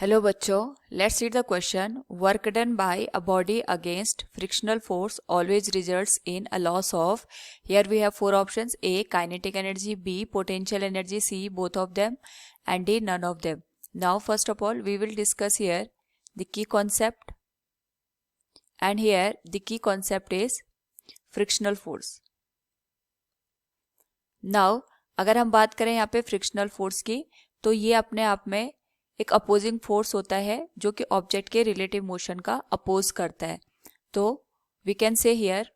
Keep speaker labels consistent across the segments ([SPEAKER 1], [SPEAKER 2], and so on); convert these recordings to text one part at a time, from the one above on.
[SPEAKER 1] Hello बच्चों, let's read the question. Work done by a body against frictional force always results in a loss of. Here we have four options: A kinetic energy, B potential energy, C both of them, and D none of them. Now first of all we will discuss here the key concept, and here the key concept is frictional force. Now अगर हम बात करें यहाँ पे frictional force की, तो ये अपने आप में एक अपोजिंग फोर्स होता है जो कि ऑब्जेक्ट के रिलेटिव मोशन का अपोज करता है. तो we can say here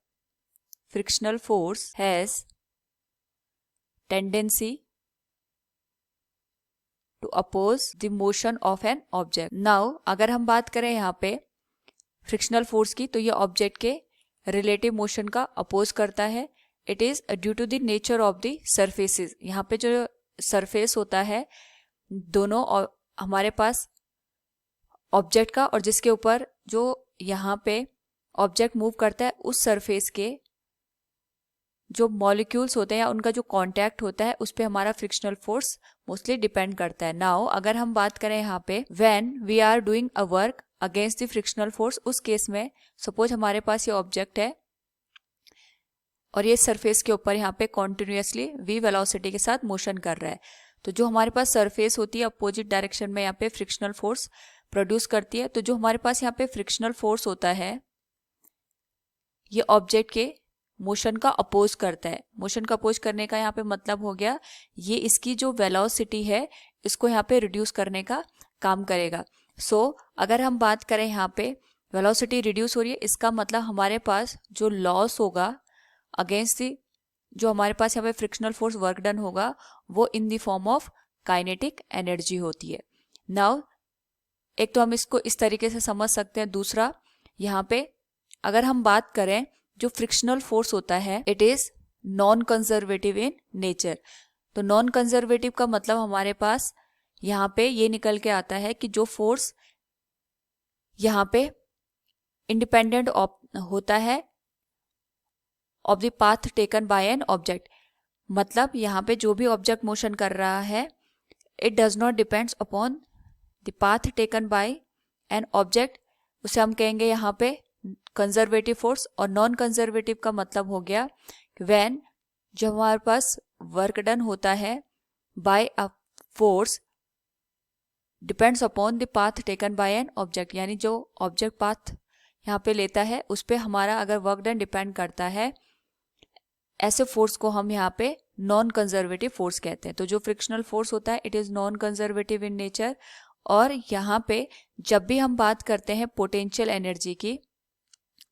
[SPEAKER 1] frictional force has tendency to oppose the motion of an object. Now अगर हम बात करें यहाँ पे फ्रिक्शनल फोर्स की, तो ये ऑब्जेक्ट के रिलेटिव मोशन का अपोज करता है. It is due to the nature of the surfaces. यहाँ पे जो सरफेस होता है दोनों हमारे पास ऑब्जेक्ट का और जिसके ऊपर जो यहाँ पे ऑब्जेक्ट मूव करता है उस सरफेस के जो मॉलिक्यूल्स होते हैं या उनका जो कांटेक्ट होता है उस पे हमारा फ्रिक्शनल फोर्स मोस्टली डिपेंड करता है. नाउ अगर हम बात करें यहाँ पे when we are doing a work against the frictional force, उस केस में सपोज हमारे पास ये ऑब्जेक्ट है और ये सरफेस के ऊपर यहाँ पे कॉन्टिन्यूसली v वेलोसिटी के साथ मोशन कर रहा है. तो जो हमारे पास सरफेस होती है अपोजिट डायरेक्शन में यहाँ पे फ्रिक्शनल फोर्स प्रोड्यूस करती है. तो जो हमारे पास यहाँ पे फ्रिक्शनल फोर्स होता है ये ऑब्जेक्ट के मोशन का अपोज करता है. मोशन का अपोज करने का यहाँ पे मतलब हो गया ये इसकी जो वेलोसिटी है इसको यहाँ पे रिड्यूस करने का काम करेगा. सो अगर हम बात करें यहाँ पे वेलोसिटी रिड्यूस हो रही है, इसका मतलब हमारे पास जो लॉस होगा अगेंस्ट दी जो हमारे पास यहाँ पे फ्रिक्शनल फोर्स वर्क डन होगा वो इन the form of kinetic energy होती है. नाउ एक तो हम इसको इस तरीके से समझ सकते हैं. दूसरा यहाँ पे अगर हम बात करें जो फ्रिक्शनल फोर्स होता है it is non conservative in nature. तो नॉन कंजर्वेटिव का मतलब हमारे पास यहाँ पे ये निकल के आता है कि जो फोर्स यहाँ पे इंडिपेंडेंट होता है of the path taken by an object. मतलब यहाँ पे जो भी ऑब्जेक्ट मोशन कर रहा है it does not depends upon the path taken by an object. उसे हम कहेंगे यहाँ पे कंजर्वेटिव फोर्स. और नॉन कंजर्वेटिव का मतलब हो गया व्हेन जब हमारे पास वर्क डन होता है by a force depends upon the path taken by an object. यानी जो ऑब्जेक्ट पाथ यहाँ पे लेता है उस पर हमारा अगर वर्क डन डिपेंड करता है, ऐसे फोर्स को हम यहाँ पे नॉन कंजर्वेटिव फोर्स कहते हैं. तो जो फ्रिक्शनल फोर्स होता है it is non conservative in nature. और यहाँ पे जब भी हम बात करते हैं पोटेंशियल एनर्जी की,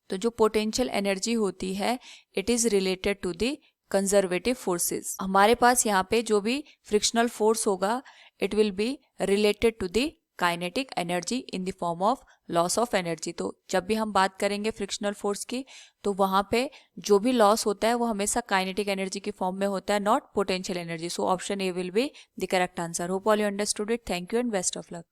[SPEAKER 1] तो जो पोटेंशियल एनर्जी होती है it is related to the conservative forces. हमारे पास यहाँ पे जो भी फ्रिक्शनल फोर्स होगा it will be related to the kinetic energy in the form of loss of energy. तो जब भी हम बात करेंगे फ्रिक्शनल फोर्स की तो वहाँ पे जो भी लॉस होता है वो हमेशा काइनेटिक एनर्जी की फॉर्म में होता है, not potential energy. So option A will be the correct answer. Hope all you understood it. Thank you and best of luck.